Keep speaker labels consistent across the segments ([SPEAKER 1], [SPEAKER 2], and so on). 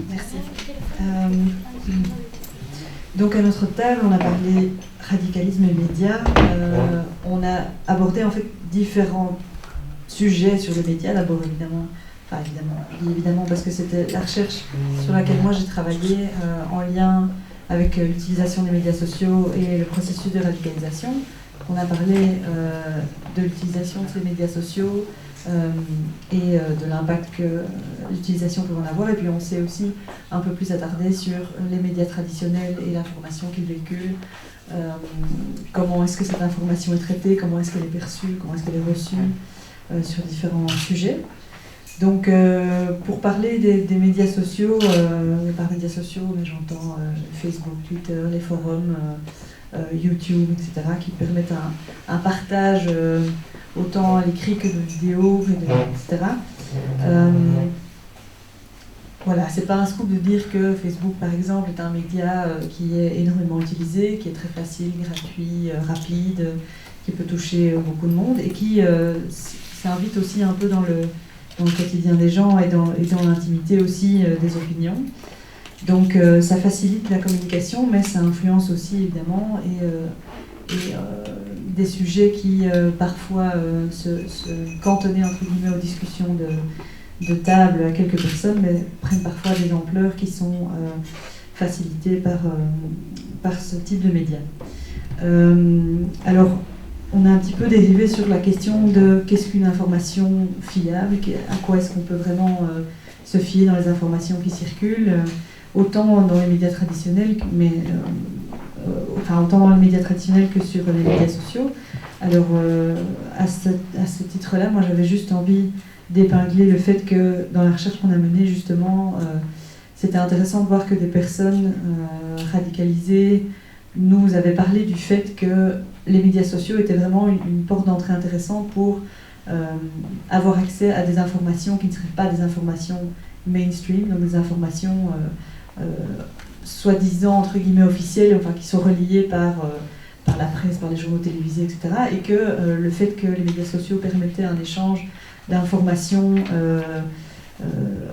[SPEAKER 1] Merci. Donc à notre table, on a parlé radicalisme et médias. On a abordé en fait différents sujets sur les médias. D'abord évidemment, je dis évidemment parce que c'était la recherche sur laquelle moi j'ai travaillé en lien avec l'utilisation des médias sociaux et le processus de radicalisation. On a parlé de l'utilisation de ces médias sociaux et de l'impact que l'utilisation peut en avoir. Et puis on s'est aussi un peu plus attardé sur les médias traditionnels et l'information qu'ils véhiculent. Comment est-ce que cette information est traitée, comment est-ce qu'elle est perçue, comment est-ce qu'elle est reçue sur différents sujets. Donc pour parler des médias sociaux, et par médias sociaux, j'entends Facebook, Twitter, les forums, YouTube, etc., qui permettent un partage autant à l'écrit que de vidéos, etc. Voilà, c'est pas un scoop de dire que Facebook, par exemple, est un média qui est énormément utilisé, qui est très facile, gratuit, rapide, qui peut toucher beaucoup de monde et qui s'invite aussi un peu dans le quotidien des gens et dans l'intimité aussi des opinions. Donc ça facilite la communication, mais ça influence aussi évidemment des sujets qui parfois se cantonnaient entre guillemets aux discussions de table à quelques personnes, mais prennent parfois des ampleurs qui sont facilitées par ce type de médias. Alors, on a un petit peu dérivé sur la question de qu'est-ce qu'une information fiable, à quoi est-ce qu'on peut vraiment se fier dans les informations qui circulent, autant dans les médias traditionnels, autant dans les médias traditionnels que sur les médias sociaux. Alors, à ce titre-là, moi j'avais juste envie d'épingler le fait que dans la recherche qu'on a menée, justement, c'était intéressant de voir que des personnes radicalisées nous avaient parlé du fait que les médias sociaux étaient vraiment une porte d'entrée intéressante pour avoir accès à des informations qui ne seraient pas des informations mainstream, donc des informations soi-disant entre guillemets officielles, enfin qui sont reliées par la presse, par les journaux télévisés, etc. Et que le fait que les médias sociaux permettaient un échange d'informations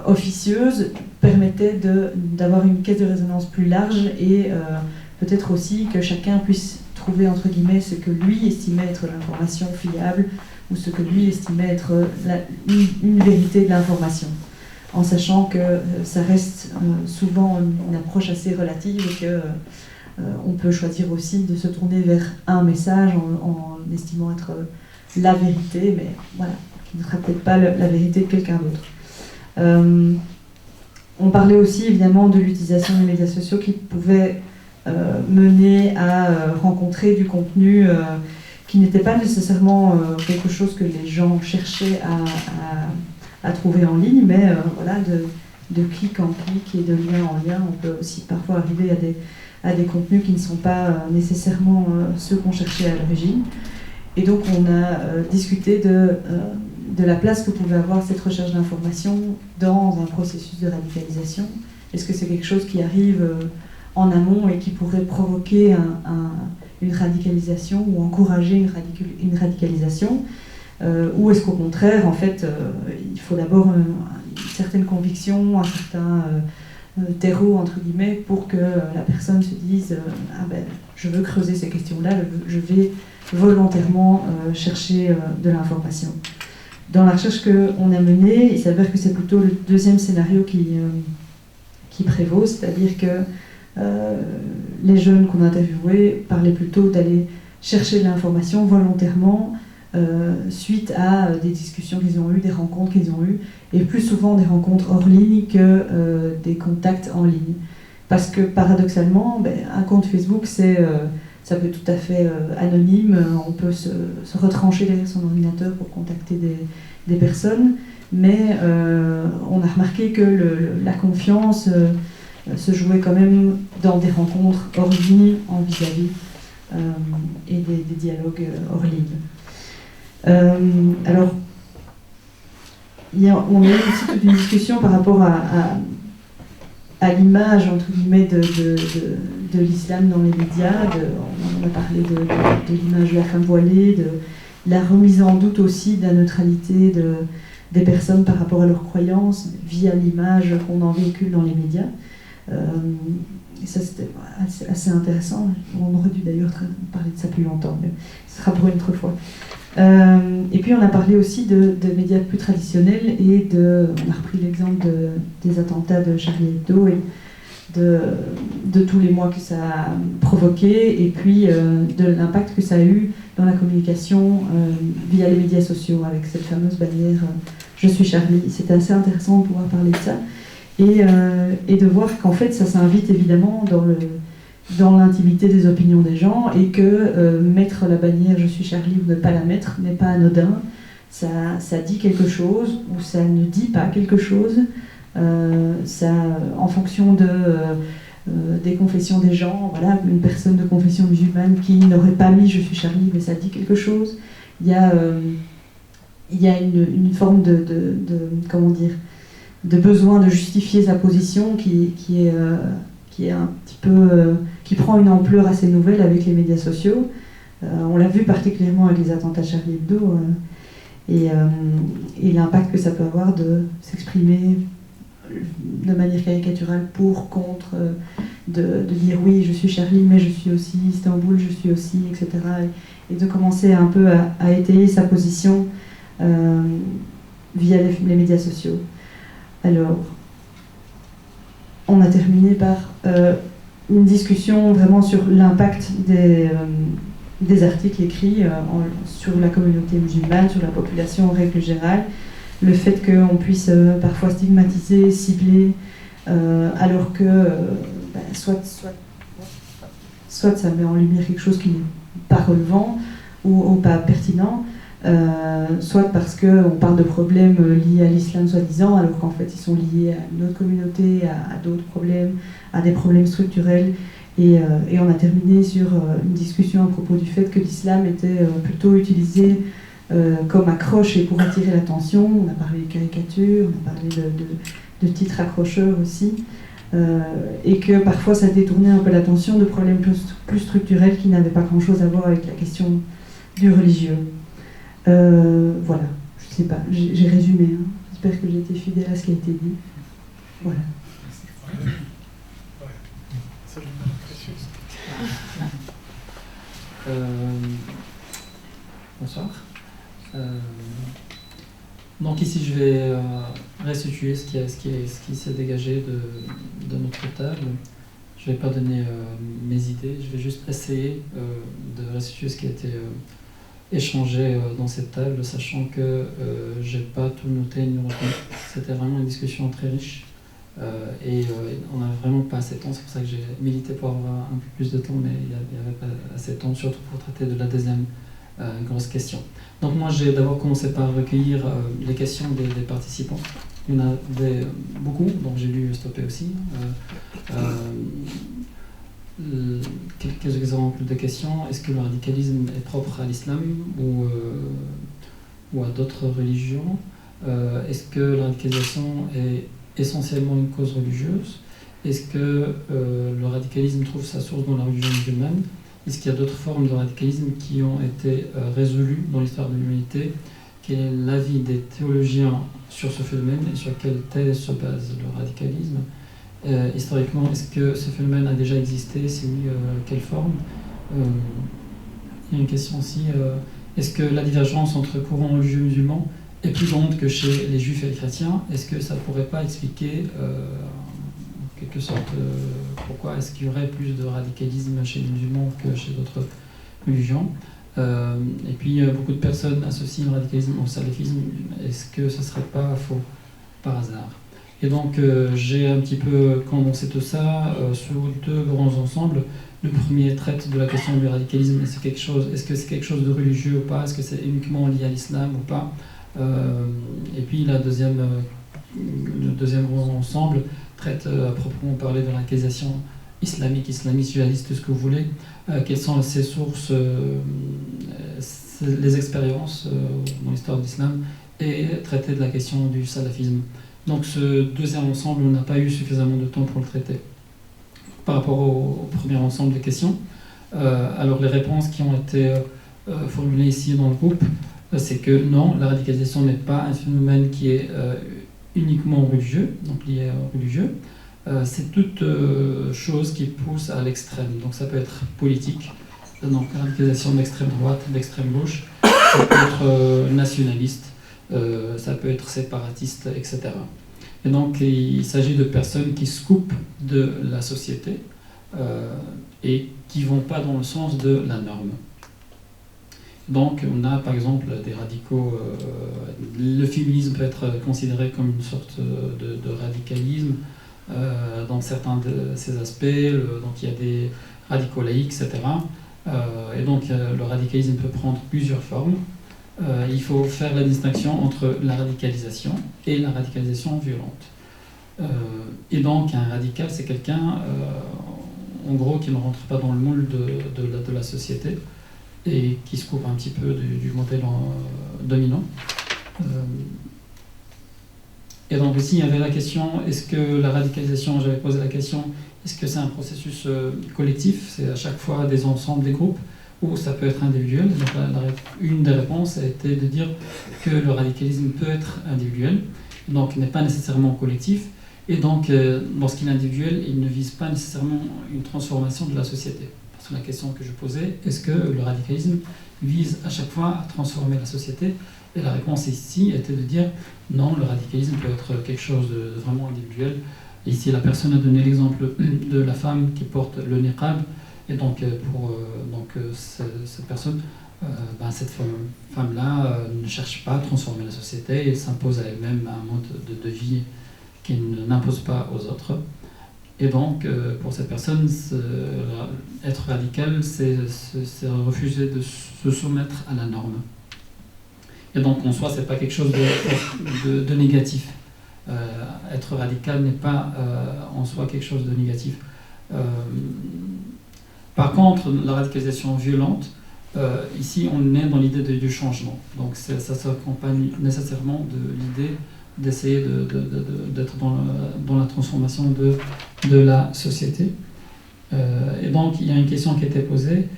[SPEAKER 1] officieuses permettait d'avoir une caisse de résonance plus large et peut-être aussi que chacun puisse trouver entre guillemets ce que lui estimait être l'information fiable ou ce que lui estimait être une vérité de l'information, en sachant que ça reste souvent une approche assez relative et que on peut choisir aussi de se tourner vers un message en estimant être la vérité, mais voilà, qui ne sera peut-être pas la vérité de quelqu'un d'autre. On parlait aussi évidemment de l'utilisation des médias sociaux qui pouvait mener à rencontrer du contenu qui n'était pas nécessairement quelque chose que les gens cherchaient à trouver en ligne, mais voilà, de clic en clic et de lien en lien, on peut aussi parfois arriver à des contenus qui ne sont pas nécessairement ceux qu'on cherchait à l'origine. Et donc on a discuté de la place que pouvait avoir cette recherche d'information dans un processus de radicalisation. Est-ce que c'est quelque chose qui arrive en amont et qui pourrait provoquer une radicalisation ou encourager une radicalisation, ou est-ce qu'au contraire, en fait, il faut d'abord une certaine conviction, un certain terreau, entre guillemets, pour que la personne se dise ah ben, je veux creuser ces questions-là, je vais volontairement chercher de l'information. Dans la recherche qu'on a menée, il s'avère que c'est plutôt le deuxième scénario qui prévaut, c'est-à-dire que les jeunes qu'on a interviewés parlaient plutôt d'aller chercher de l'information volontairement suite à des discussions qu'ils ont eues, des rencontres qu'ils ont eues, et plus souvent des rencontres hors ligne que des contacts en ligne. Parce que paradoxalement, un compte Facebook, ça peut être tout à fait anonyme, on peut se retrancher derrière son ordinateur pour contacter des personnes, mais on a remarqué que la confiance se jouait quand même dans des rencontres hors ligne, en vis-à-vis, et des dialogues hors ligne. Alors, on a eu aussi toute une discussion par rapport à l'image, entre guillemets, de l'islam dans les médias. On a parlé de l'image de la femme voilée, la remise en doute aussi de la neutralité des personnes par rapport à leurs croyances via l'image qu'on en véhicule dans les médias. Et ça, c'était assez intéressant. On aurait dû d'ailleurs parler de ça plus longtemps, mais ce sera pour une autre fois. Et puis on a parlé aussi de médias plus traditionnels et on a repris l'exemple des attentats de Charlie Hebdo et de tous les mois que ça a provoqué et puis de l'impact que ça a eu dans la communication via les médias sociaux avec cette fameuse bannière Je suis Charlie. C'était assez intéressant de pouvoir parler de ça et de voir qu'en fait ça s'invite évidemment dans l'intimité des opinions des gens et que mettre la bannière Je suis Charlie ou ne pas la mettre n'est pas anodin. Ça dit quelque chose ou ça ne dit pas quelque chose. En fonction des confessions des gens, voilà, une personne de confession musulmane qui n'aurait pas mis Je suis Charlie, mais ça dit quelque chose. Il y a une forme comment dire, de besoin de justifier sa position qui est un petit peu qui prend une ampleur assez nouvelle avec les médias sociaux. On l'a vu particulièrement avec les attentats Charlie Hebdo et l'impact que ça peut avoir de s'exprimer de manière caricaturale pour, contre, de dire oui je suis Charlie mais je suis aussi Istanbul, je suis aussi, etc. Et de commencer un peu à étayer sa position via les médias sociaux. Alors, on a terminé par une discussion vraiment sur l'impact des articles écrits sur la communauté musulmane, sur la population en règle générale. Le fait qu'on puisse parfois stigmatiser, cibler, alors que soit ça met en lumière quelque chose qui n'est pas relevant ou pas pertinent, soit parce qu'on parle de problèmes liés à l'islam soi-disant, alors qu'en fait ils sont liés à une autre communauté, à d'autres problèmes, à des problèmes structurels. Et on a terminé sur une discussion à propos du fait que l'islam était plutôt utilisé comme accroche et pour attirer l'attention. On a parlé de caricatures, on a parlé de titres accrocheurs aussi, et que parfois ça détournait un peu l'attention de problèmes plus structurels qui n'avaient pas grand-chose à voir avec la question du religieux. Voilà, je sais pas, j'ai résumé, hein. J'espère que j'ai été fidèle à ce qui a été dit. Voilà.
[SPEAKER 2] Bonsoir. Donc ici je vais restituer ce qui s'est dégagé de notre table. Je ne vais pas donner mes idées, je vais juste essayer de restituer ce qui a été échangé dans cette table, sachant que j'ai pas tout noté ni retenu. C'était vraiment une discussion très riche et on n'a vraiment pas assez de temps, c'est pour ça que j'ai milité pour avoir un peu plus de temps, mais il n'y avait pas assez de temps, surtout pour traiter de la deuxième grosse question. Donc moi j'ai d'abord commencé par recueillir les questions des participants. Il y en avait beaucoup, donc j'ai dû stopper aussi. Quelques exemples de questions. Est-ce que le radicalisme est propre à l'islam ou à d'autres religions? Est-ce que la radicalisation est essentiellement une cause religieuse? Est-ce que le radicalisme trouve sa source dans la religion musulmane? Est-ce qu'il y a d'autres formes de radicalisme qui ont été résolues dans l'histoire de l'humanité? Quel est l'avis des théologiens sur ce phénomène et sur quelle thèse se base le radicalisme? Historiquement, est-ce que ce phénomène a déjà existé? Si oui, quelle forme? Il y a une question aussi, est-ce que la divergence entre courants religieux musulmans est plus grande que chez les juifs et les chrétiens? Est-ce que ça ne pourrait pas expliquer en quelque sorte pourquoi est-ce qu'il y aurait plus de radicalisme chez les musulmans que chez d'autres religions? Et puis beaucoup de personnes associent le radicalisme au salafisme. Est-ce que ce ne serait pas faux par hasard? Et donc j'ai un petit peu condensé tout ça sur deux grands ensembles. Le premier traite de la question du radicalisme. Est-ce que c'est quelque chose de religieux ou pas? Est-ce que c'est uniquement lié à l'islam ou pas? Et puis le deuxième grand ensemble traite à proprement parler de la radicalisation islamique, islamiste, djihadiste, tout ce que vous voulez. Quelles sont ses sources, les expériences dans l'histoire de l'islam, et traiter de la question du salafisme. Donc ce deuxième ensemble, on n'a pas eu suffisamment de temps pour le traiter. Par rapport au premier ensemble de questions, alors les réponses qui ont été formulé ici dans le groupe, c'est que non, la radicalisation n'est pas un phénomène qui est uniquement religieux, donc lié au religieux. C'est toute chose qui pousse à l'extrême. Donc ça peut être politique, donc radicalisation d'extrême droite, d'extrême gauche, ça peut être nationaliste, ça peut être séparatiste, etc. Et donc il s'agit de personnes qui se coupent de la société et qui ne vont pas dans le sens de la norme. Donc on a par exemple des radicaux, le féminisme peut être considéré comme une sorte de radicalisme dans certains de ces aspects, donc il y a des radicaux laïcs, etc. Et donc le radicalisme peut prendre plusieurs formes. Il faut faire la distinction entre la radicalisation et la radicalisation violente. Et donc un radical, c'est quelqu'un, en gros, qui ne rentre pas dans le moule de la société et qui se coupe un petit peu du modèle dominant. Et donc ici, il y avait la question, est-ce que la radicalisation, j'avais posé la question, est-ce que c'est un processus collectif, c'est à chaque fois des ensembles, des groupes, ou ça peut être individuel? Donc une des réponses a été de dire que le radicalisme peut être individuel, donc n'est pas nécessairement collectif, et donc lorsqu'il est individuel, il ne vise pas nécessairement une transformation de la société. Parce que la question que je posais, est-ce que le radicalisme vise à chaque fois à transformer la société? Et la réponse ici était de dire non, le radicalisme peut être quelque chose de vraiment individuel. Et ici, la personne a donné l'exemple de la femme qui porte le niqab. Et donc, cette personne, cette femme-là ne cherche pas à transformer la société, elle s'impose à elle-même un mode de vie qu'elle n'impose pas aux autres. Et donc, pour cette personne, être radical, c'est refuser de se soumettre à la norme. Et donc, en soi, ce n'est pas quelque chose de négatif. Être radical n'est pas en soi quelque chose de négatif. Par contre, la radicalisation violente, ici, on est dans l'idée du changement. Donc, ça s'accompagne nécessairement de l'idée d'essayer d'être dans la transformation de la société. Et donc, il y a une question qui a été posée.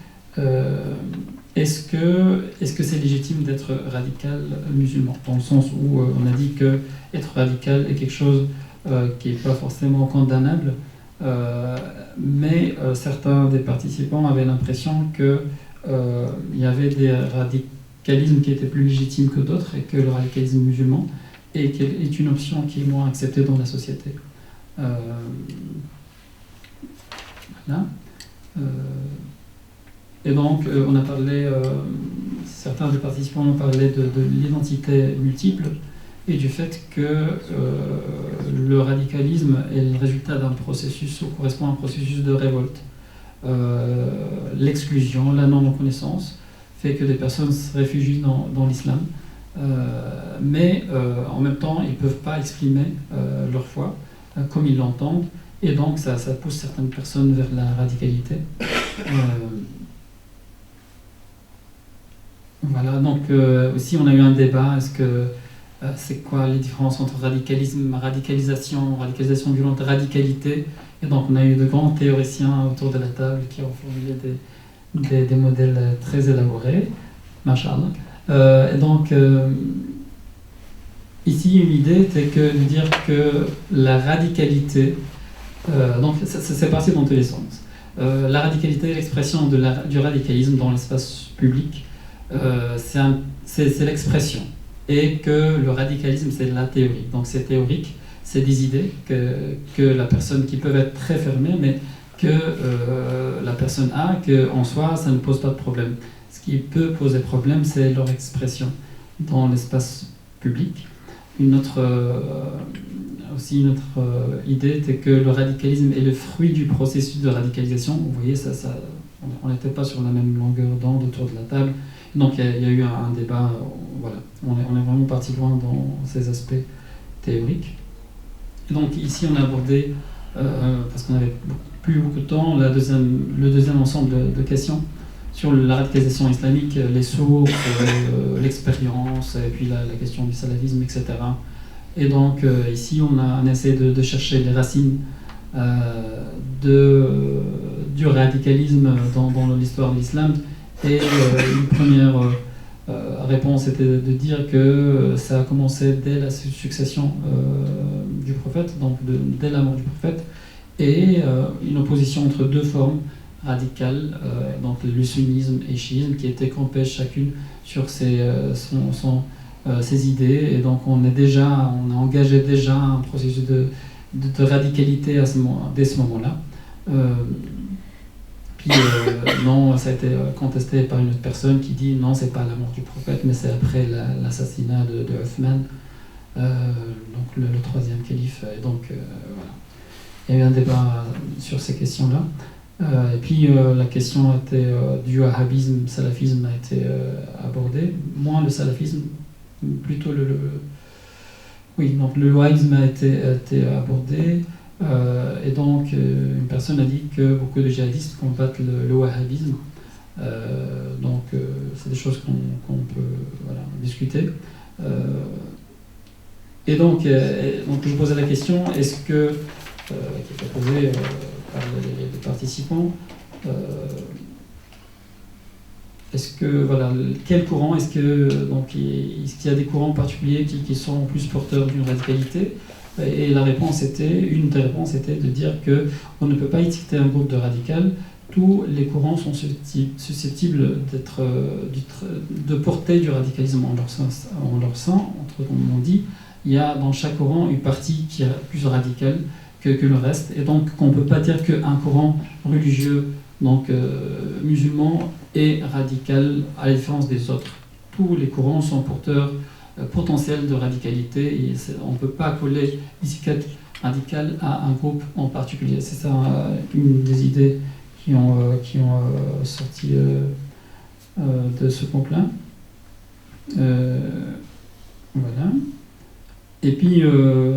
[SPEAKER 2] Est-ce que c'est légitime d'être radical musulman? Dans le sens où on a dit que être radical est quelque chose qui n'est pas forcément condamnable, mais certains des participants avaient l'impression qu'il y avait des radicalismes qui étaient plus légitimes que d'autres et que le radicalisme musulman est une option qui est moins acceptée dans la société. Voilà. Et donc, on a parlé, certains des participants ont parlé de l'identité multiple et du fait que le radicalisme est le résultat d'un processus, ou correspond à un processus de révolte. L'exclusion, la non-reconnaissance fait que des personnes se réfugient dans l'islam, mais en même temps, ils ne peuvent pas exprimer leur foi comme ils l'entendent, et donc ça pousse certaines personnes vers la radicalité. Voilà, donc aussi on a eu un débat, est-ce que c'est quoi les différences entre radicalisme, radicalisation violente, radicalité? Et donc on a eu de grands théoriciens autour de la table qui ont formulé des modèles très élaborés, machallah. Et donc ici une idée était de dire que la radicalité, donc c'est parti dans tous les sens. La radicalité est l'expression du radicalisme dans l'espace public. C'est l'expression, et que le radicalisme c'est la théorie, donc c'est théorique, c'est des idées que la personne, qui peuvent être très fermées, mais que la personne a, qu'en soi ça ne pose pas de problème. Ce qui peut poser problème, c'est leur expression dans l'espace public. Une autre idée était que le radicalisme est le fruit du processus de radicalisation. Vous voyez, on n'était pas sur la même longueur d'onde autour de la table. Donc il y a eu un débat, voilà. On est vraiment parti loin dans ces aspects théoriques. Et donc ici on a abordé, parce qu'on n'avait plus beaucoup de temps, le deuxième ensemble de questions sur la radicalisation islamique, les sources, l'expérience, et puis la question du salafisme, etc. Et donc ici on a essayé de chercher les racines du radicalisme dans l'histoire de l'islam, Et une première réponse était de dire que ça a commencé dès la succession du prophète, donc dès la mort du prophète, et une opposition entre deux formes radicales, donc le sunnisme et le chiisme, qui étaient campées chacune sur ses idées, et donc on a engagé déjà un processus de radicalité dès ce moment-là. Puis non, ça a été contesté par une autre personne qui dit non, c'est pas la mort du prophète, mais c'est après l'assassinat de Uthman, donc le troisième calife. Et donc voilà, il y a eu un débat sur ces questions-là. Et puis la question du wahhabisme, salafisme a été abordée. Moins le salafisme, plutôt oui, donc le wahhabisme a été abordé. Et donc, une personne a dit que beaucoup de djihadistes combattent le wahhabisme. Donc, c'est des choses qu'on peut discuter. Et donc, je posais la question, est-ce que, qui était posée par les participants, est-ce que, quel courant, est-ce qu'il y a des courants particuliers qui sont plus porteurs d'une radicalité? Et une des réponses était de dire qu'on ne peut pas étiqueter un groupe de radical. Tous les courants sont susceptibles de porter du radicalisme en leur sein. Autrement dit, il y a dans chaque courant une partie qui est plus radicale que le reste. Et donc, on ne peut pas dire qu'un courant religieux, donc musulman, est radical à la différence des autres. Tous les courants sont porteurs potentiel de radicalité, et on ne peut pas coller l'étiquette radicale à un groupe en particulier. C'est ça une des idées qui ont sorti de ce groupe-là. Voilà. Et puis,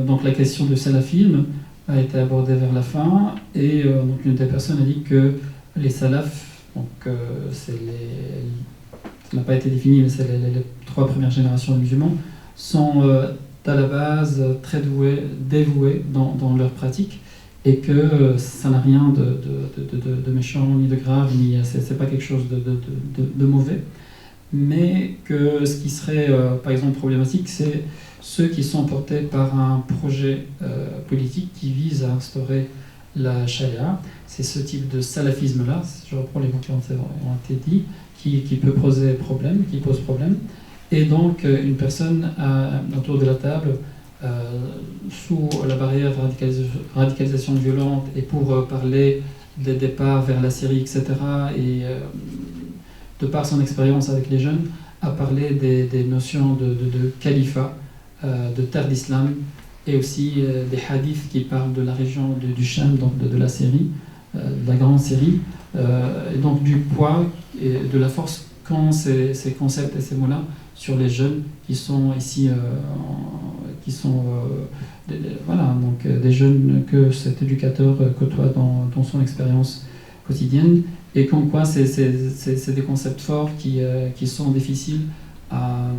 [SPEAKER 2] donc la question du salafisme a été abordée vers la fin, et donc une des personnes a dit que les salafs, donc ça n'a pas été défini, mais c'est les 3 premières générations de musulmans, sont à la base très dévoués dans leur pratique, et que ça n'a rien de méchant, ni de grave, c'est pas quelque chose de mauvais, mais que ce qui serait par exemple problématique, c'est ceux qui sont portés par un projet politique qui vise à instaurer la charia. C'est ce type de salafisme-là, je reprends les mots qui ont été dits, qui peut poser problème, qui pose problème. Et donc, une personne autour de la table, sous la barrière de radicalisation violente, et pour parler des départs vers la Syrie, etc., et de par son expérience avec les jeunes, a parlé des notions de califat, de terre d'islam, et aussi des hadiths qui parlent de la région du Sham, donc de la Syrie, de la grande Syrie, et donc du poids et de la force qu'ont ces concepts et ces mots-là sur les jeunes qui sont ici, des jeunes que cet éducateur côtoie dans son expérience quotidienne, et comme quoi c'est des concepts forts qui sont difficiles à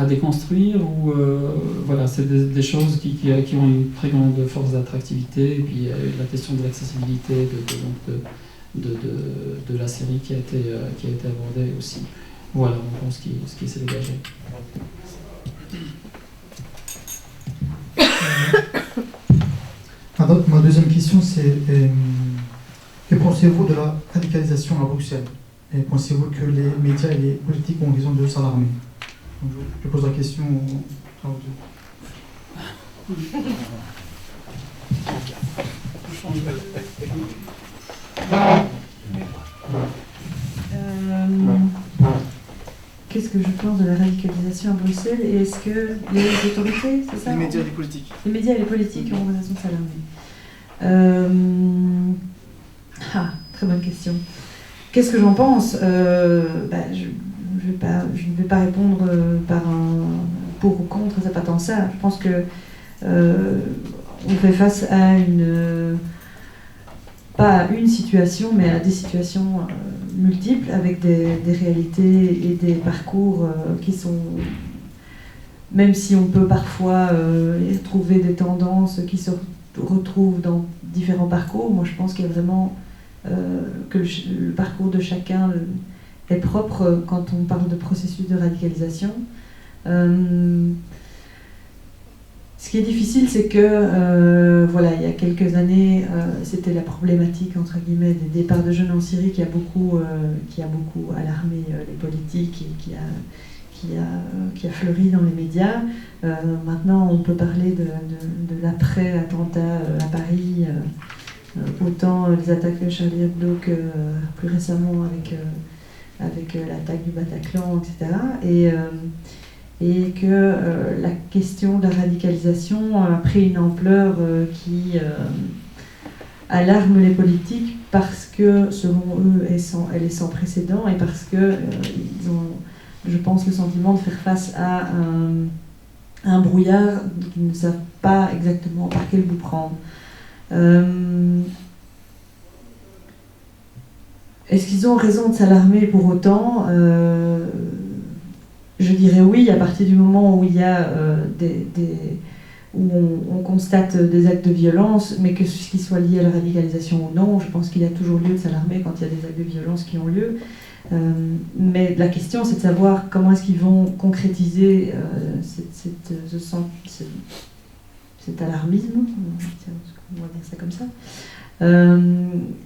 [SPEAKER 2] déconstruire, ou c'est des choses qui ont une très grande force d'attractivité, et puis la question de l'accessibilité de la série qui a été abordée aussi. Voilà, on pense ce qui s'est dégagé.
[SPEAKER 3] Ma deuxième question, c'est que pensez-vous de la radicalisation à Bruxelles? Et pensez-vous que les médias et les politiques ont raison de s'alarmer? Je pose la question aux deux.
[SPEAKER 1] Qu'est-ce que je pense de la radicalisation à Bruxelles, et est-ce que les autorités, c'est ça?
[SPEAKER 4] Les médias et les politiques.
[SPEAKER 1] Les médias et les politiques ont raison de s'alarmer. Très bonne question. Qu'est-ce que j'en pense? Je ne vais pas répondre par un pour ou contre, c'est pas tant ça. Je pense que on fait face à pas à une situation, mais à des situations multiples, avec des réalités et des parcours qui sont, même si on peut parfois trouver des tendances qui se retrouvent dans différents parcours, moi je pense qu'il y a vraiment que le parcours de chacun est propre quand on parle de processus de radicalisation. Ce qui est difficile, c'est que, voilà, il y a quelques années, c'était la problématique, entre guillemets, des départs de jeunes en Syrie qui a beaucoup alarmé les politiques et qui a fleuri dans les médias. Maintenant, on peut parler de l'après-attentat à Paris, autant les attaques de Charlie Hebdo que plus récemment avec l'attaque du Bataclan, etc. Et que la question de la radicalisation a pris une ampleur qui alarme les politiques parce que, selon eux, elle est sans précédent et parce qu'ils ont, je pense, le sentiment de faire face à un brouillard qu'ils ne savent pas exactement par quel bout prendre. Est-ce qu'ils ont raison de s'alarmer pour autant ? Je dirais oui, à partir du moment où il y a où on constate des actes de violence, mais que ce qui soit lié à la radicalisation ou non, je pense qu'il y a toujours lieu de s'alarmer quand il y a des actes de violence qui ont lieu. Mais la question, c'est de savoir comment est-ce qu'ils vont concrétiser cet alarmisme, on va dire ça comme ça.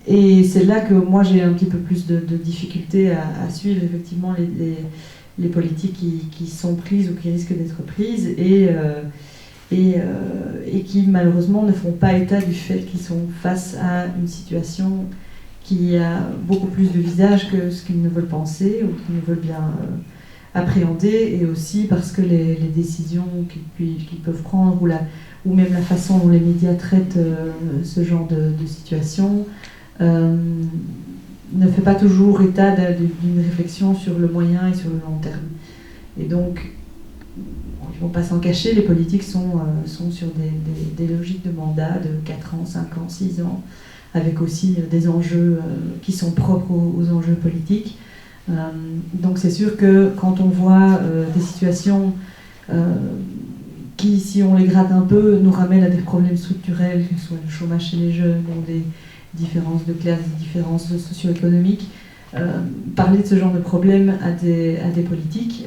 [SPEAKER 1] Et c'est là que moi j'ai un petit peu plus de difficultés à suivre effectivement les politiques qui sont prises ou qui risquent d'être prises et qui malheureusement ne font pas état du fait qu'ils sont face à une situation qui a beaucoup plus de visages que ce qu'ils ne veulent penser ou qu'ils ne veulent bien appréhender, et aussi parce que les décisions qu'ils peuvent prendre ou même la façon dont les médias traitent ce genre de situation ne fait pas toujours état d'une réflexion sur le moyen et sur le long terme. Et donc, ils ne vont pas s'en cacher, les politiques sont sur des logiques de mandat de 4 ans, 5 ans, 6 ans, avec aussi des enjeux qui sont propres aux enjeux politiques. Donc c'est sûr que quand on voit des situations qui, si on les gratte un peu, nous ramènent à des problèmes structurels, que ce soit le chômage chez les jeunes ou des différences de classe, des différences socio-économiques, parler de ce genre de problèmes à des politiques,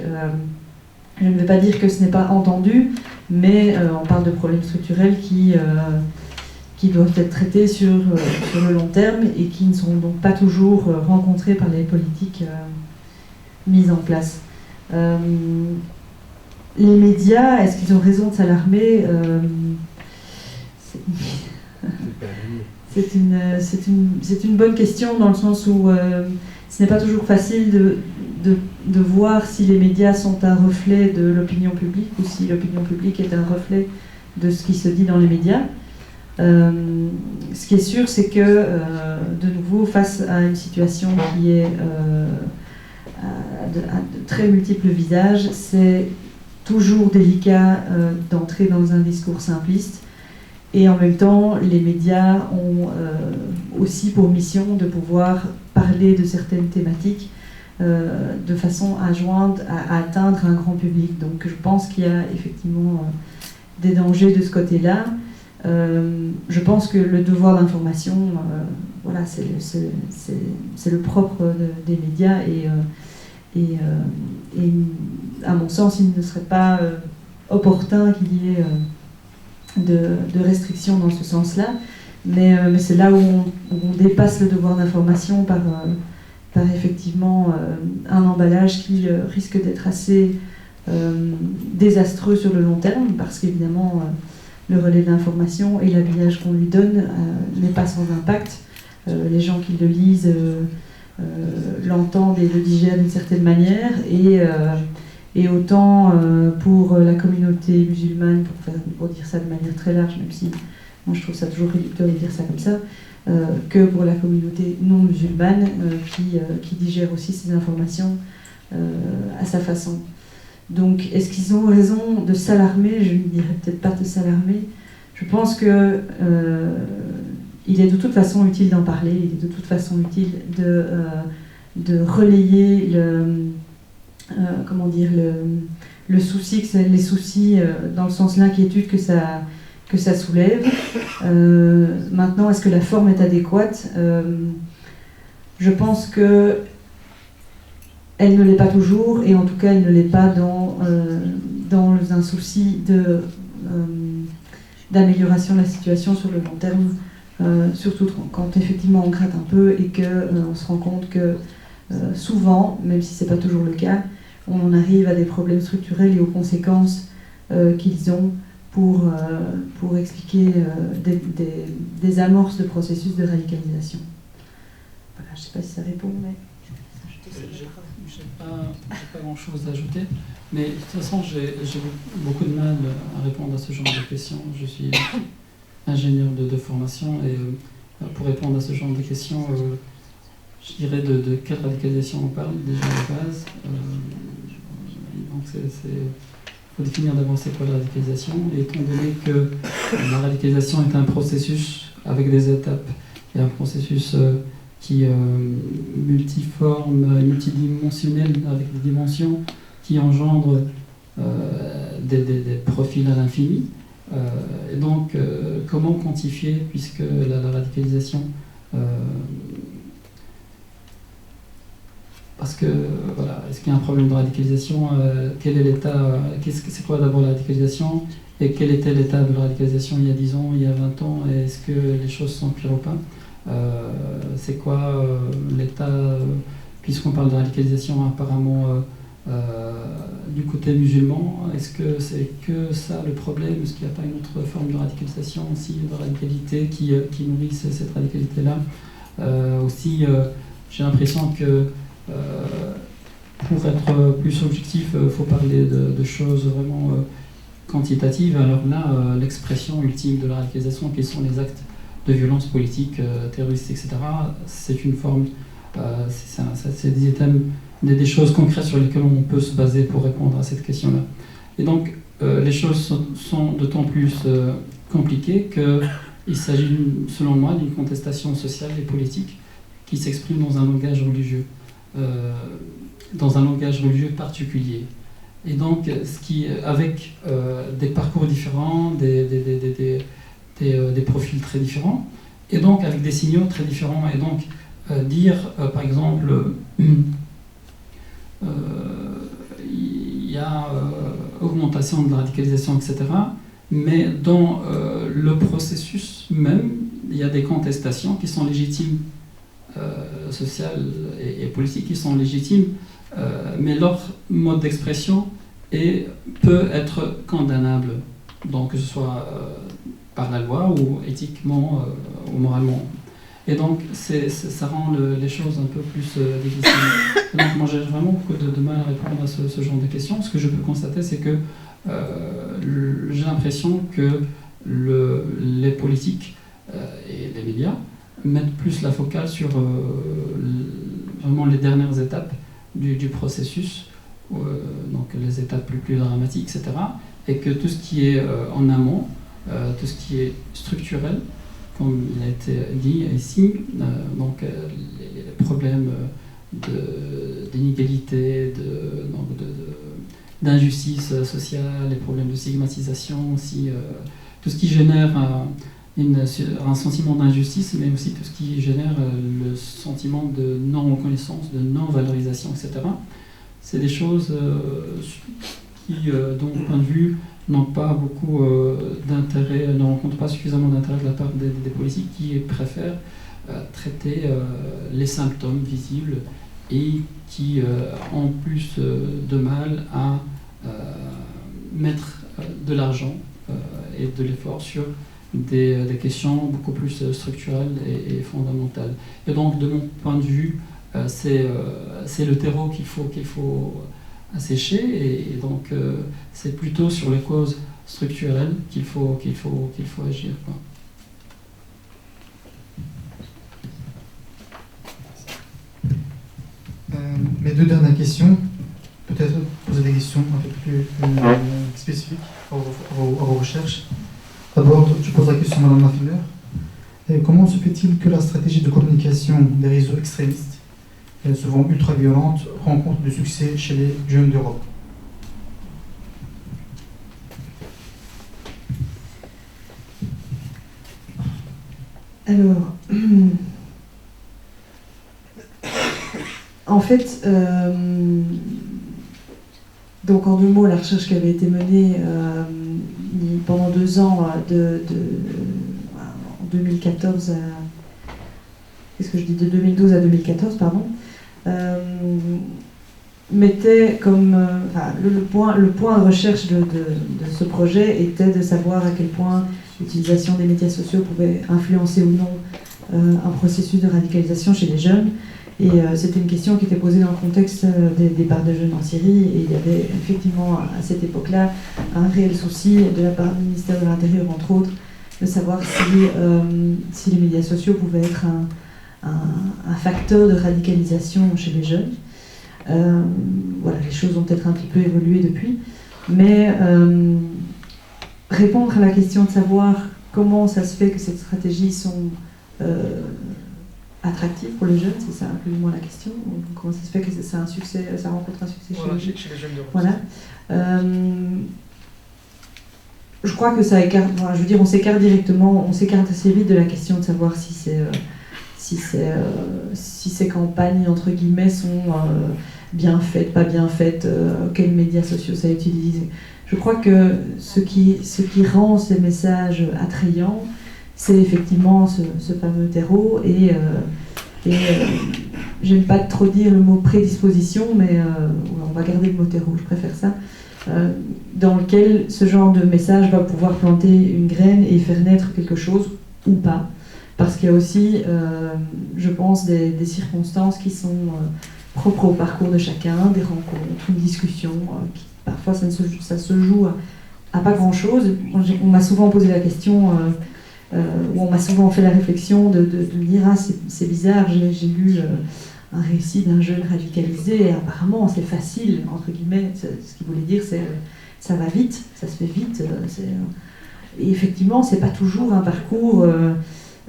[SPEAKER 1] je ne vais pas dire que ce n'est pas entendu, mais on parle de problèmes structurels qui doivent être traités sur le long terme et qui ne sont donc pas toujours rencontrés par les politiques mises en place. Les médias, est-ce qu'ils ont raison de s'alarmer ? C'est une bonne question, dans le sens où ce n'est pas toujours facile de voir si les médias sont un reflet de l'opinion publique ou si l'opinion publique est un reflet de ce qui se dit dans les médias. Ce qui est sûr, c'est que, de nouveau, face à une situation qui est à de très multiples visages, c'est toujours délicat d'entrer dans un discours simpliste. Et en même temps, les médias ont aussi pour mission de pouvoir parler de certaines thématiques de façon à atteindre un grand public. Donc je pense qu'il y a effectivement des dangers de ce côté-là. Je pense que le devoir d'information, voilà, c'est le propre des médias et à mon sens, il ne serait pas opportun qu'il y ait de restrictions dans ce sens-là, mais c'est là où on dépasse le devoir d'information par effectivement un emballage qui risque d'être assez désastreux sur le long terme, parce qu'évidemment le relais de l'information et l'habillage qu'on lui donne n'est pas sans impact. Les gens qui le lisent l'entendent et le digèrent d'une certaine manière, et autant pour la communauté musulmane, pour dire ça de manière très large, même si moi je trouve ça toujours réducteur de dire ça comme ça, que pour la communauté non musulmane qui digère aussi ces informations à sa façon. Donc est-ce qu'ils ont raison de s'alarmer ? Je ne dirais peut-être pas de s'alarmer. Je pense que il est de toute façon utile d'en parler, il est de toute façon utile de relayer le souci, les soucis dans le sens de l'inquiétude que ça soulève. Maintenant, est-ce que la forme est adéquate ? Je pense que elle ne l'est pas toujours, et en tout cas elle ne l'est pas dans un souci d'amélioration de la situation sur le long terme, surtout quand effectivement on gratte un peu et qu'on se rend compte que souvent, même si ce n'est pas toujours le cas, on en arrive à des problèmes structurels et aux conséquences qu'ils ont pour expliquer des amorces de processus de radicalisation. Voilà, je ne sais pas si ça répond, mais...
[SPEAKER 2] J'ai pas grand-chose à ajouter, mais de toute façon, j'ai beaucoup de mal à répondre à ce genre de questions. Je suis ingénieur de formation, et pour répondre à ce genre de questions, je dirais de quelle radicalisation on parle déjà à la base. Donc il faut définir d'abord c'est quoi la radicalisation, et étant donné que la radicalisation est un processus avec des étapes, et un processus qui est multiforme, multidimensionnel, avec des dimensions qui engendrent des profils à l'infini. Et donc, comment quantifier, puisque la radicalisation... parce que, voilà, est-ce qu'il y a un problème de radicalisation? Quel est l'état? C'est quoi d'abord la radicalisation? Et quel était l'état de la radicalisation il y a 10 ans, il y a 20 ans? Et est-ce que les choses sont pires ou pas? C'est quoi l'état, puisqu'on parle de radicalisation apparemment du côté musulman, est-ce que c'est que ça le problème? Est-ce qu'il n'y a pas une autre forme de radicalisation aussi, de radicalité qui nourrit cette radicalité-là? Aussi, j'ai l'impression que pour être plus objectif, il faut parler de choses vraiment quantitatives. Alors là, l'expression ultime de la radicalisation, quels sont les actes de violence politique, terroriste, etc. C'est une forme, c'est des items, des choses concrètes sur lesquelles on peut se baser pour répondre à cette question-là. Et donc, les choses sont d'autant plus compliquées qu'il s'agit, selon moi, d'une contestation sociale et politique qui s'exprime dans un langage religieux, particulier. Et donc, avec des parcours différents, des profils très différents, et donc avec des signaux très différents. Et donc, dire, par exemple, il y a augmentation de la radicalisation, etc., mais dans le processus même, il y a des contestations qui sont légitimes, sociales et politiques qui sont légitimes, mais leur mode d'expression peut être condamnable, donc que ce soit par la loi ou éthiquement ou moralement. Et donc ça rend les choses un peu plus difficiles. Donc moi j'ai vraiment beaucoup de mal à répondre à ce genre de questions. Ce que je peux constater, c'est que j'ai l'impression que les politiques et les médias mettent plus la focale sur vraiment les dernières étapes du processus, donc les étapes les plus dramatiques, etc. Et que tout ce qui est en amont, tout ce qui est structurel, comme il a été dit ici, donc les problèmes d'inégalité, d'injustice sociale, les problèmes de stigmatisation aussi, tout ce qui génère un sentiment d'injustice, mais aussi tout ce qui génère le sentiment de non-reconnaissance, de non-valorisation, etc. C'est des choses qui, de mon point de vue, n'ont pas beaucoup d'intérêt, ne rencontrent pas suffisamment d'intérêt de la part des politiques qui préfèrent traiter les symptômes visibles et qui ont plus de mal à mettre de l'argent et de l'effort sur des questions beaucoup plus structurelles et fondamentales. Et donc, de mon point de vue, c'est le terreau qu'il faut assécher, et donc c'est plutôt sur les causes structurelles qu'il faut agir, quoi.
[SPEAKER 3] Mes deux dernières questions, peut-être poser des questions un peu plus spécifiques à vos recherches. D'abord, je pose la question à Mme Lafiller. Comment se fait-il que la stratégie de communication des réseaux extrémistes, souvent ultra-violente, rencontre du succès chez les jeunes d'Europe?
[SPEAKER 1] Alors, En fait, donc en 2 mots, la recherche qui avait été menée pendant 2 ans, en 2014 qu'est-ce que je dis, de 2012 à 2014, pardon, mettait comme le point de recherche de ce projet était de savoir à quel point l'utilisation des médias sociaux pouvait influencer ou non un processus de radicalisation chez les jeunes. Et c'était une question qui était posée dans le contexte des départs de jeunes en Syrie. Et il y avait effectivement à cette époque-là un réel souci de la part du ministère de l'Intérieur, entre autres, de savoir si les médias sociaux pouvaient être un facteur de radicalisation chez les jeunes. Voilà, les choses ont peut-être un petit peu évolué depuis, mais répondre à la question de savoir comment ça se fait que ces stratégies sont attractives pour les jeunes, c'est ça plus ou moins la question. Comment ça se fait que c'est un succès, ça rencontre un succès chez les jeunes de voilà. Je crois que ça écarte, enfin, je veux dire, on s'écarte assez vite de la question de savoir si ces campagnes entre guillemets sont bien faites, pas bien faites, quels médias sociaux ça utilise. Je crois que ce qui rend ces messages attrayants, c'est effectivement ce fameux terreau et j'aime pas trop dire le mot prédisposition, mais on va garder le mot terreau, je préfère ça, dans lequel ce genre de message va pouvoir planter une graine et faire naître quelque chose ou pas. Parce qu'il y a aussi, je pense, des circonstances qui sont propres au parcours de chacun, des rencontres, une discussion, qui parfois ça se joue à pas grand-chose. On m'a souvent posé la question, ou on m'a souvent fait la réflexion de me dire « Ah, c'est bizarre, j'ai lu un récit d'un jeune radicalisé, et apparemment c'est facile, entre guillemets, ce qu'il voulait dire c'est ça va vite, ça se fait vite. Et effectivement, c'est pas toujours un parcours...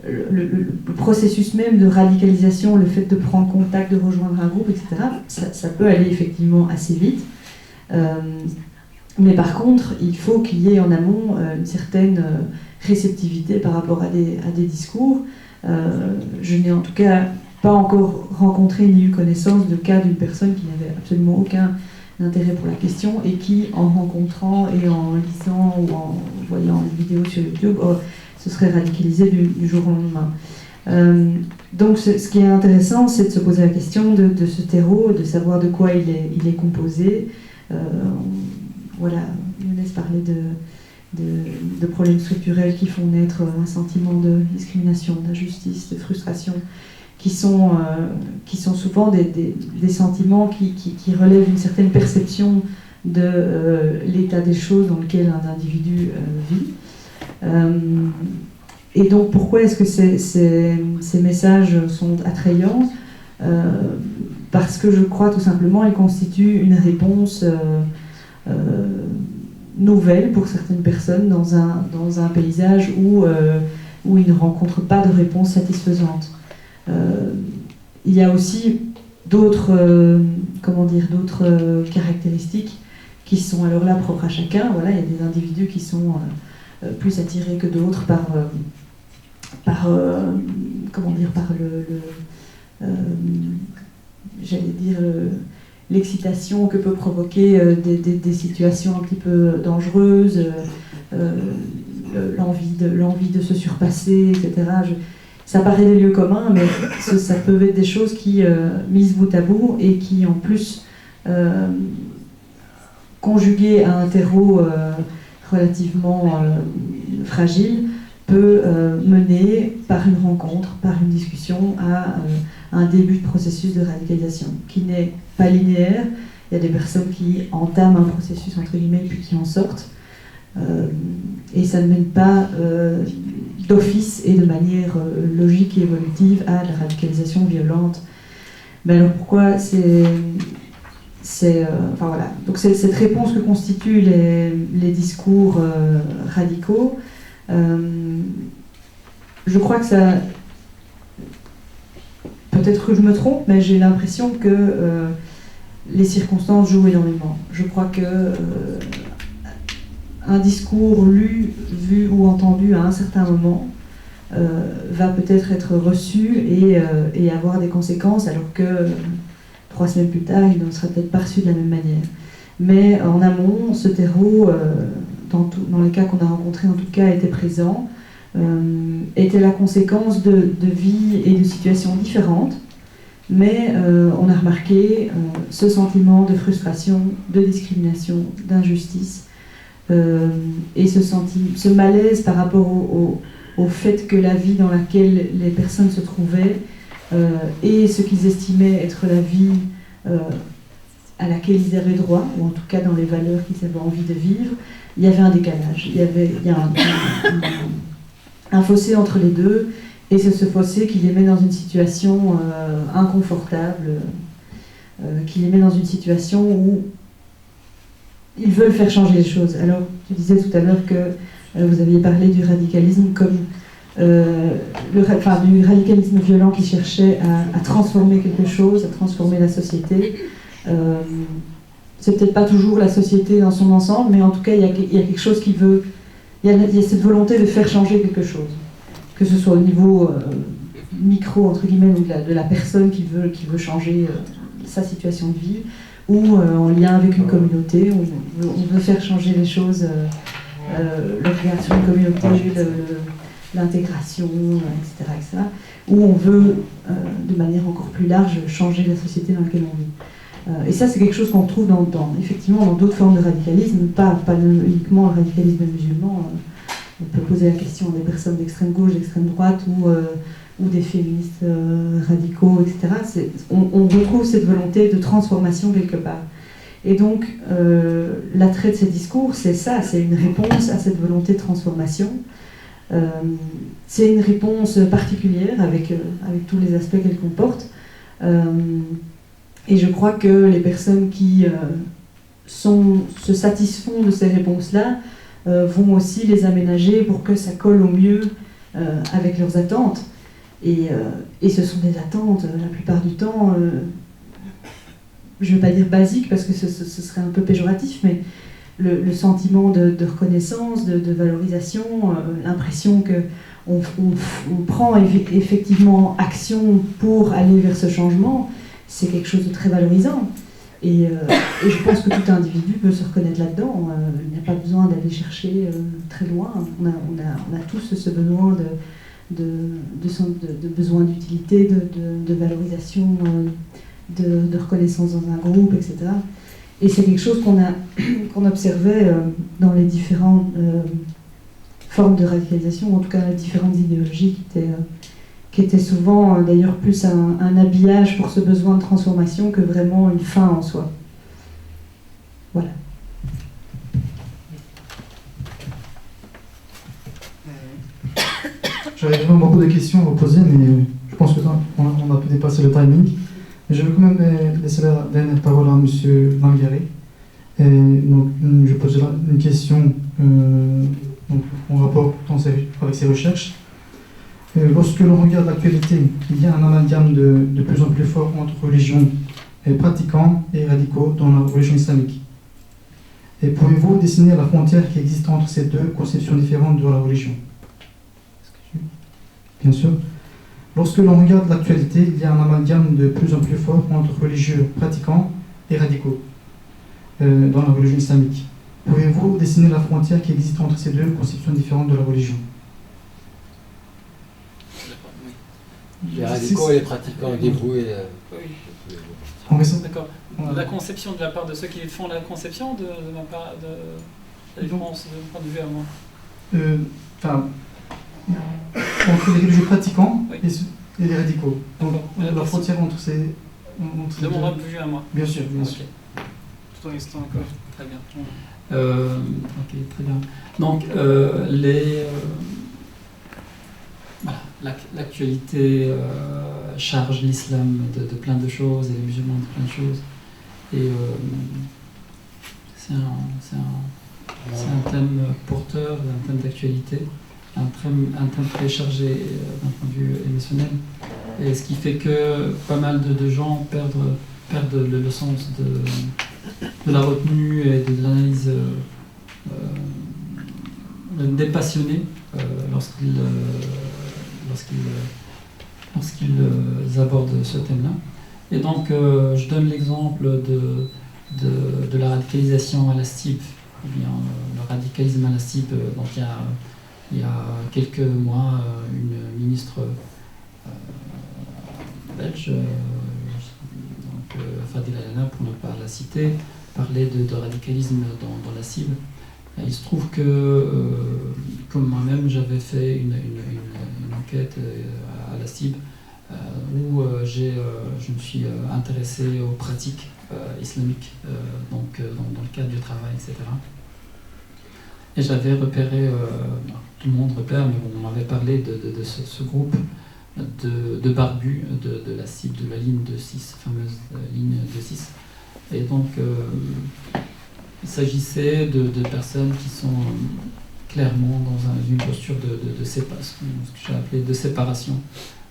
[SPEAKER 1] Le processus même de radicalisation, le fait de prendre contact, de rejoindre un groupe, etc., ça peut aller effectivement assez vite. Mais par contre, il faut qu'il y ait en amont une certaine réceptivité par rapport à des discours. Je n'ai en tout cas pas encore rencontré ni eu connaissance de cas d'une personne qui n'avait absolument aucun intérêt pour la question et qui, en rencontrant et en lisant ou en voyant des vidéos sur YouTube, se serait radicalisé du jour au lendemain. Donc ce qui est intéressant, c'est de se poser la question de ce terreau, de savoir de quoi il est composé. Voilà, Younes parlait de problèmes structurels qui font naître un sentiment de discrimination, d'injustice, de frustration, qui sont souvent des sentiments qui relèvent d'une certaine perception de l'état des choses dans lequel un individu vit. Et donc pourquoi est-ce que ces messages sont attrayants ? Parce que je crois tout simplement qu'ils constituent une réponse nouvelle pour certaines personnes dans un paysage où ils ne rencontrent pas de réponse satisfaisante. Il y a aussi d'autres caractéristiques qui sont alors là propres à chacun. Voilà, il y a des individus qui sont plus attirés que d'autres par l'excitation que peut provoquer des situations un petit peu dangereuses, l'envie de se surpasser, etc. Ça paraît des lieux communs, mais ça peut être des choses qui, mises bout à bout, et qui en plus, conjuguées à un terreau relativement fragile, peut mener par une rencontre, par une discussion, à un début de processus de radicalisation qui n'est pas linéaire. Il y a des personnes qui entament un processus entre guillemets puis qui en sortent, et ça ne mène pas d'office et de manière logique et évolutive à la radicalisation violente. Mais alors pourquoi enfin voilà. Donc c'est cette réponse que constituent les discours radicaux. Je crois que ça... Peut-être que je me trompe, mais j'ai l'impression que les circonstances jouent énormément. Je crois que un discours lu, vu ou entendu à un certain moment va peut-être être reçu et avoir des conséquences, alors que 3 semaines plus tard, il ne sera peut-être pas reçu de la même manière. Mais en amont, ce terreau, dans les cas qu'on a rencontrés en tout cas, était présent, était la conséquence de vies et de situations différentes, mais on a remarqué ce sentiment de frustration, de discrimination, d'injustice, et ce malaise par rapport au fait que la vie dans laquelle les personnes se trouvaient et ce qu'ils estimaient être la vie à laquelle ils avaient droit, ou en tout cas dans les valeurs qu'ils avaient envie de vivre, il y avait un décalage, il y a un fossé entre les deux, et c'est ce fossé qui les met dans une situation inconfortable, qui les met dans une situation où ils veulent faire changer les choses. Alors, tu disais tout à l'heure que vous aviez parlé du radicalisme comme du radicalisme violent qui cherchait à transformer quelque chose, à transformer la société. C'est peut-être pas toujours la société dans son ensemble, mais en tout cas, il y a quelque chose qui veut... Il y a cette volonté de faire changer quelque chose. Que ce soit au niveau micro, entre guillemets, donc de la personne qui veut changer sa situation de vie, ou en lien avec une communauté, où on veut faire changer les choses, la création d'une communauté, l'intégration, etc., où on veut, de manière encore plus large, changer la société dans laquelle on vit. Et ça, c'est quelque chose qu'on retrouve effectivement dans d'autres formes de radicalisme, pas uniquement le radicalisme musulman. On peut poser la question des personnes d'extrême gauche, d'extrême droite, ou des féministes radicaux, etc. On retrouve cette volonté de transformation quelque part. Et donc, l'attrait de ces discours, c'est ça, c'est une réponse à cette volonté de transformation. C'est une réponse particulière avec tous les aspects qu'elle comporte. Et je crois que les personnes qui se satisfont de ces réponses-là vont aussi les aménager pour que ça colle au mieux avec leurs attentes. Et ce sont des attentes, la plupart du temps, je ne veux pas dire basiques parce que ce serait un peu péjoratif, mais le sentiment de reconnaissance, de valorisation, l'impression qu'on prend effectivement action pour aller vers ce changement, c'est quelque chose de très valorisant. Et je pense que tout individu peut se reconnaître là-dedans. Il n'y a pas besoin d'aller chercher très loin. On a tous ce besoin de besoin d'utilité, de valorisation, de reconnaissance dans un groupe, etc. Et c'est quelque chose qu'on observait dans les différentes formes de radicalisation, ou en tout cas les différentes idéologies qui étaient souvent d'ailleurs plus un habillage pour ce besoin de transformation que vraiment une fin en soi. Voilà.
[SPEAKER 3] J'avais vraiment beaucoup de questions à vous poser, mais je pense qu'on a pu dépasser le timing. Mais je vais quand même laisser la dernière parole à M. Langueré. Donc, je poserai une question en rapport avec ses recherches. Lorsque l'on regarde l'actualité, il y a un amalgame de plus en plus fort entre religions pratiquants et radicaux dans la religion islamique. Et pouvez-vous dessiner la frontière qui existe entre ces deux conceptions différentes de la religion? Bien sûr. Lorsque l'on regarde l'actualité, il y a un amalgame de plus en plus fort entre religieux pratiquants et radicaux dans la religion islamique. Pouvez-vous dessiner la frontière qui existe entre ces deux conceptions différentes de la religion?
[SPEAKER 4] Les radicaux et les pratiquants dévoués.
[SPEAKER 2] Oui. D'accord. La conception de la part de ceux qui font la conception de ma part de la différence de point de vue à moi.
[SPEAKER 3] Entre les religieux pratiquants
[SPEAKER 2] oui.
[SPEAKER 3] et les radicaux. Donc la frontière entre ces...
[SPEAKER 2] de mon point de vue à moi.
[SPEAKER 3] Bien sûr, bien sûr.
[SPEAKER 2] Tout en restant encore. Très bien. Ok, très bien. Donc, voilà, l'actualité charge l'islam de plein de choses et les musulmans de plein de choses. Et c'est un thème porteur, un thème d'actualité, un thème très chargé d'un point de vue émotionnel. Et ce qui fait que pas mal de gens perdent le sens de la retenue et de l'analyse dépassionnée lorsqu'ils abordent ce thème-là. Et donc, je donne l'exemple de la radicalisation à la STIB, ou bien le radicalisme à la STIB. Donc, il y a quelques mois, une ministre belge, Fadila Lana, pour ne pas la citer, parlait de radicalisme dans la cible. Et il se trouve que, comme moi-même, j'avais fait une enquête à la cible où je me suis intéressé aux pratiques islamiques, donc dans le cadre du travail, etc. Et j'avais repéré, tout le monde repère, mais on m'avait parlé de ce groupe de barbus de la cible, de la ligne de 6, fameuse ligne de 6. Et donc, il s'agissait de personnes qui sont clairement dans une posture de séparation, ce que j'ai appelé de séparation,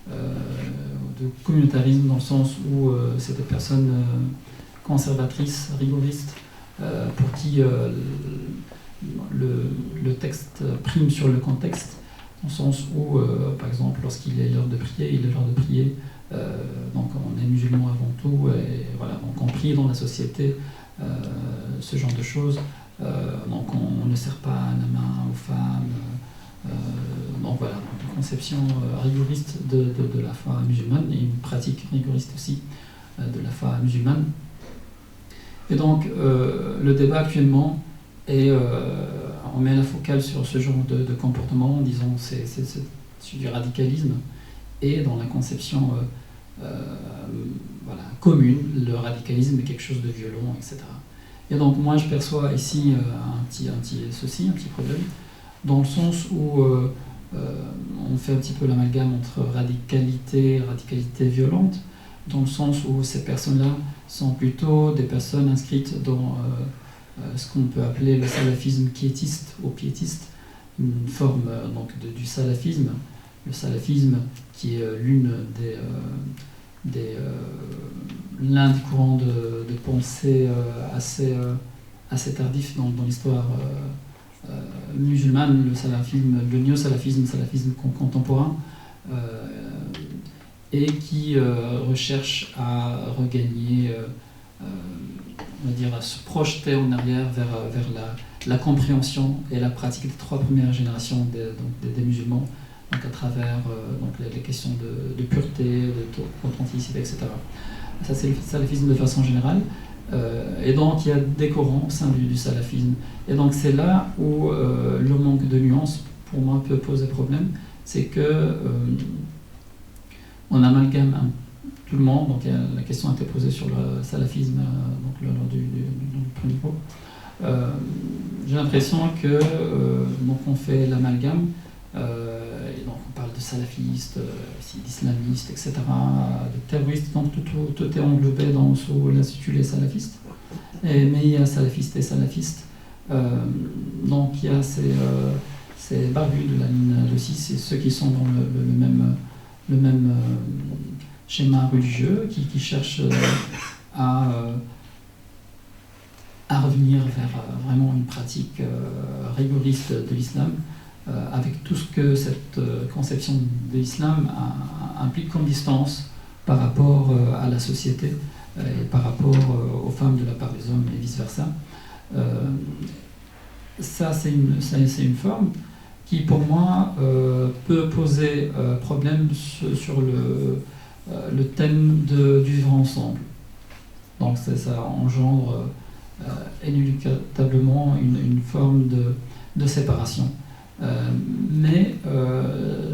[SPEAKER 2] de communautarisme, dans le sens où c'est des personnes conservatrices, rigoristes, pour qui le texte prime sur le contexte, dans le sens où, par exemple, lorsqu'il est l'heure de prier, il est l'heure de prier. Donc on est musulman avant tout, et voilà, donc on prie dans la société, ce genre de choses. Donc on ne sert pas la main aux femmes. Donc voilà, une conception rigoriste de la foi musulmane, et une pratique rigoriste aussi de la foi musulmane. Et donc le débat actuellement est, on met la focale sur ce genre de comportement, disons c'est du radicalisme, et dans la conception commune, le radicalisme est quelque chose de violent, etc. Et donc moi je perçois ici un petit problème, dans le sens où on fait un petit peu l'amalgame entre radicalité et radicalité violente, dans le sens où ces personnes-là sont plutôt des personnes inscrites dans ce qu'on peut appeler le salafisme quiétiste ou piétiste, une forme donc du salafisme. Le salafisme qui est l'un des courants de pensée assez tardif dans l'histoire musulmane, le salafisme, le néo-salafisme, le salafisme contemporain, et qui recherche à regagner, on va dire, à se projeter en arrière vers la compréhension et la pratique des 3 premières générations des musulmans, donc à travers donc les questions de pureté, d'authenticité, etc. Ça, c'est le salafisme de façon générale. Et donc, il y a des courants au sein du salafisme. Et donc, c'est là où le manque de nuances, pour moi, peut poser problème. C'est que on amalgame tout le monde. Donc, la question a été posée sur le salafisme donc, lors du premier cours. J'ai l'impression que donc on fait l'amalgame. Et donc on parle de salafistes, d'islamistes, etc., de terroristes, donc tout est englobé sous l'intitulé salafiste. Mais il y a salafistes et salafistes. Donc il y a ces barbus de la ligne de 6, et ceux qui sont dans le même schéma religieux, qui cherchent à revenir vers vraiment une pratique rigoriste de l'islam, avec tout ce que cette conception de l'islam implique comme distance par rapport à la société et par rapport aux femmes de la part des hommes et vice-versa. Ça, c'est une forme qui, pour moi, peut poser problème sur le thème du vivre ensemble. Donc ça engendre inéluctablement une forme de séparation. Mais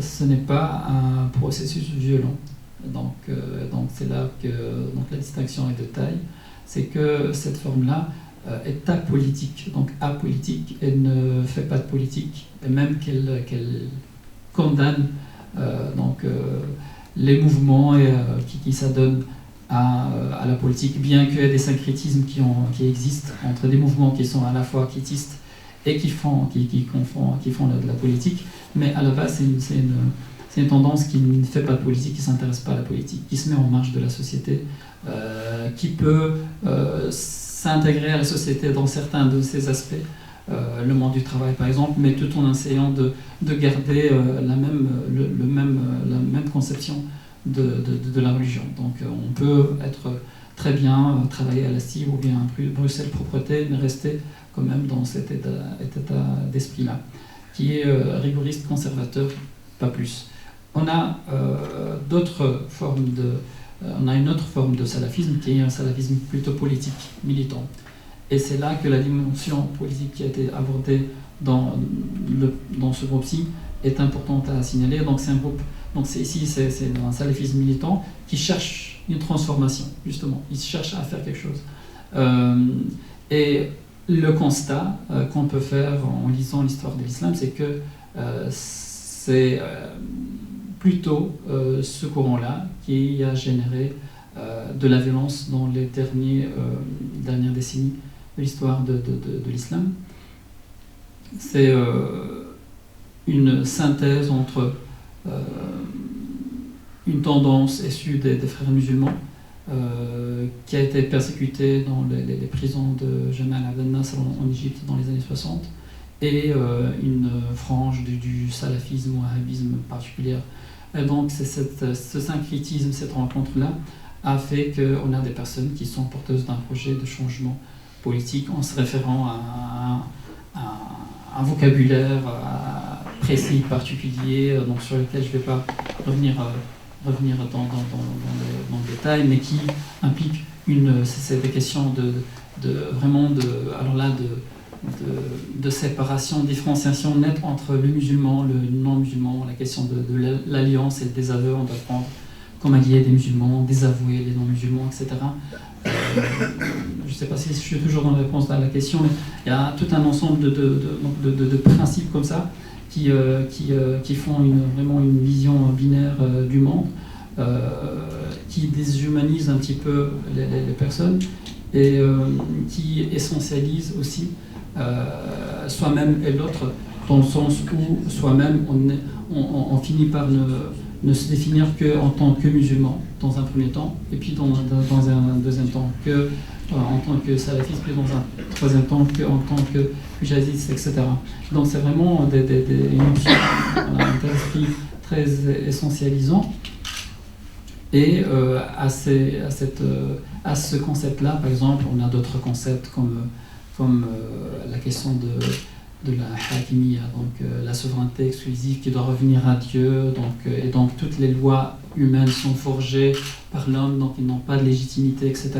[SPEAKER 2] ce n'est pas un processus violent. Donc c'est là que la distinction est de taille. C'est que cette forme-là est apolitique. Donc apolitique, elle ne fait pas de politique, et même qu'elle condamne les mouvements qui s'adonnent à la politique, bien qu'il y ait des syncrétismes qui existent entre des mouvements qui sont à la fois quiétistes et qui font de la politique, mais à la base c'est une tendance qui ne fait pas de politique, qui ne s'intéresse pas à la politique, qui se met en marge de la société, qui peut s'intégrer à la société dans certains de ses aspects, le monde du travail par exemple, mais tout en essayant de garder la même conception de la religion. Donc on peut être très bien travailler à la CIV ou bien à Bruxelles Propreté, mais rester quand même dans cet état d'esprit-là, qui est rigoriste, conservateur, pas plus. On a on a une autre forme de salafisme qui est un salafisme plutôt politique, militant. Et c'est là que la dimension politique qui a été abordée dans ce groupe-ci est importante à signaler. Donc c'est un groupe, ici c'est un salafisme militant qui cherche une transformation, justement. Il cherche à faire quelque chose. Et le constat qu'on peut faire en lisant l'histoire de l'islam, c'est que c'est plutôt ce courant-là qui a généré de la violence dans les dernières décennies de l'histoire de l'islam. C'est une synthèse entre une tendance issue des frères musulmans qui a été persécutée dans les prisons de Jamal Abdel Nasser en Égypte dans les années 60 et une frange du salafisme ou wahhabisme particulière. Et donc ce syncrétisme, cette rencontre-là, a fait qu'on a des personnes qui sont porteuses d'un projet de changement politique en se référant à un vocabulaire précis, particulier, donc sur lequel je ne vais pas revenir dans le détail, mais qui implique c'est des questions de séparation, différenciation nette entre le musulman, le non-musulman, la question de l'alliance et le désaveu. On doit prendre comme alliés des musulmans, désavouer les non-musulmans, etc. Je ne sais pas si je suis toujours dans la réponse à la question, mais il y a tout un ensemble de principes comme ça qui font vraiment une vision binaire du monde, qui déshumanisent un petit peu les personnes et qui essentialisent aussi soi-même et l'autre, dans le sens où soi-même on finit par ne se définir qu'en tant que musulman dans un premier temps, et puis dans un deuxième temps en tant que salafiste, puis dans un troisième temps en tant que jihadiste, etc. Donc c'est vraiment une notion, un état d'esprit très essentialisant. Et à ce concept-là, par exemple, on a d'autres concepts comme la question de la hakimiyya, donc la souveraineté exclusive qui doit revenir à Dieu, et donc toutes les lois humaines sont forgées par l'homme, donc ils n'ont pas de légitimité, etc.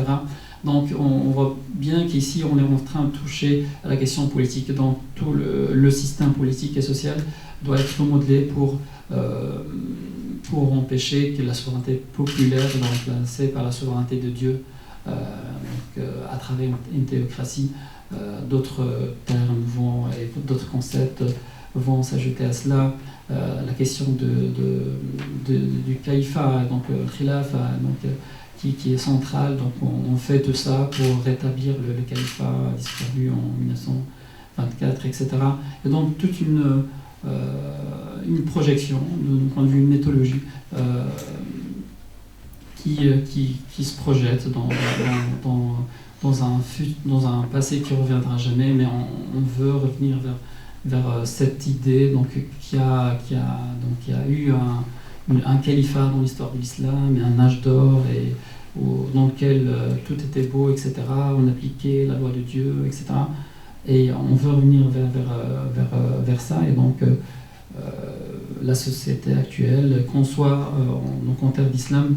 [SPEAKER 2] Donc on voit bien qu'ici on est en train de toucher à la question politique, donc tout le système politique et social doit être modelé pour empêcher que la souveraineté populaire soit remplacée par la souveraineté de Dieu, à travers une théocratie. D'autres termes et d'autres concepts vont s'ajouter à cela. La question du califat, donc le khilafa, qui est central. Donc on fait tout ça pour rétablir le califat disparu en 1924, etc. Et donc toute une projection d'un point de vue mythologie qui se projette dans un passé qui ne reviendra jamais, mais on veut revenir vers cette idée qu'il y a eu un califat dans l'histoire de l'islam, et un âge d'or dans lequel tout était beau, etc. On appliquait la loi de Dieu, etc. Et on veut revenir vers ça. Et donc la société actuelle, qu'on soit en terre d'islam,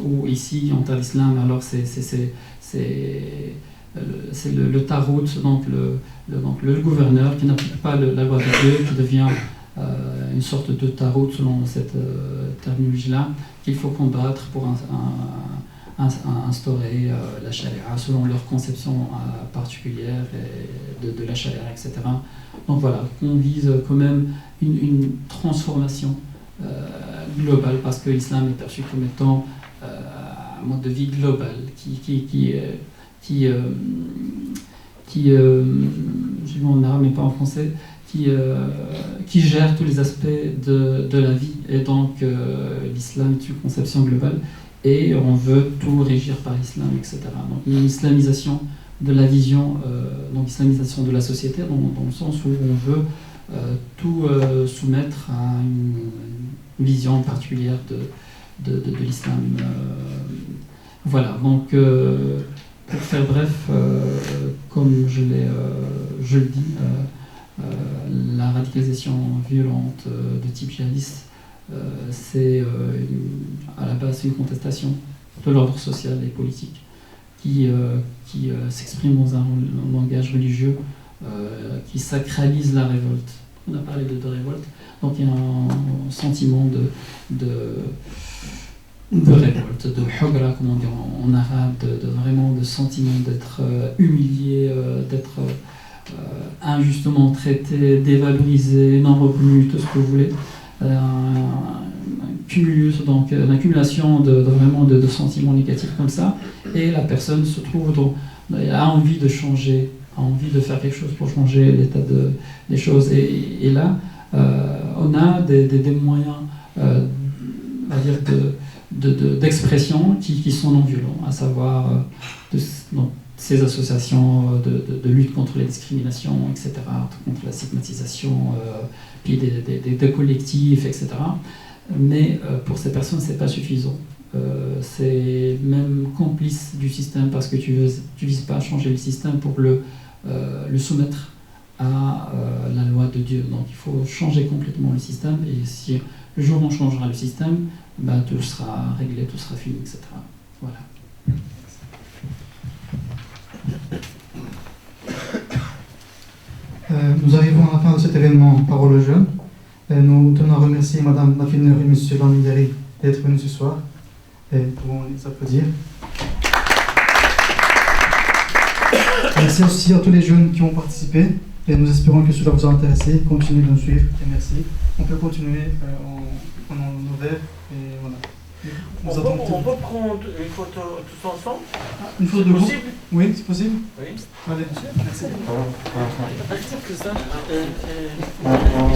[SPEAKER 2] ou ici en terre d'islam, alors c'est le tarout, donc le gouverneur qui n'applique pas la loi de Dieu, qui devient une sorte de tarout selon cette terminologie-là, qu'il faut combattre pour instaurer la charia selon leur conception particulière de la charia, etc. Donc voilà, on vise quand même une transformation globale, parce que l'islam est perçu comme étant un mode de vie global je dis en arabe mais pas en français, qui gère tous les aspects de la vie, et donc l'islam est une conception globale et on veut tout régir par l'islam, etc. Donc une islamisation de la vision, donc islamisation de la société, dans le sens où on veut tout soumettre à une vision particulière de l'islam. Voilà, donc pour faire bref, comme je le dis, la radicalisation violente de type djihadiste, c'est à la base une contestation de l'ordre social et politique qui s'exprime dans un langage religieux qui sacralise la révolte. On a parlé de révolte, donc il y a un sentiment de révolte, de hugra, comme on dit en arabe, vraiment de sentiment d'être humilié, d'être injustement traité, dévalorisé, non reconnu, tout ce que vous voulez. Donc une accumulation vraiment de sentiments négatifs comme ça, et la personne se trouve a envie de changer, a envie de faire quelque chose pour changer l'état des choses, et là on a des moyens on va dire d'expression qui sont non violents, à savoir donc, ces associations de lutte contre les discriminations, etc., contre la stigmatisation, puis des collectifs, etc. Mais pour ces personnes, ce n'est pas suffisant. C'est même complice du système, parce que tu vises pas à changer le système pour le soumettre à la loi de Dieu. Donc il faut changer complètement le système, et si le jour où on changera le système, ben, tout sera réglé, tout sera fini, etc. Voilà.
[SPEAKER 3] Nous arrivons à la fin de cet événement Parole aux jeunes. Nous tenons à remercier Madame Lafineur et Monsieur Lamidari d'être venus ce soir. Et nous pouvons les applaudir. Merci aussi à tous les jeunes qui ont participé. Et nous espérons que cela vous a intéressé. Continuez de nous suivre et merci. On peut continuer en prenant nos verres et voilà.
[SPEAKER 5] On peut prendre une photo tous ensemble?
[SPEAKER 3] Une photo de
[SPEAKER 5] possible?
[SPEAKER 3] Oui, c'est possible.
[SPEAKER 5] Oui.
[SPEAKER 3] Allez, merci.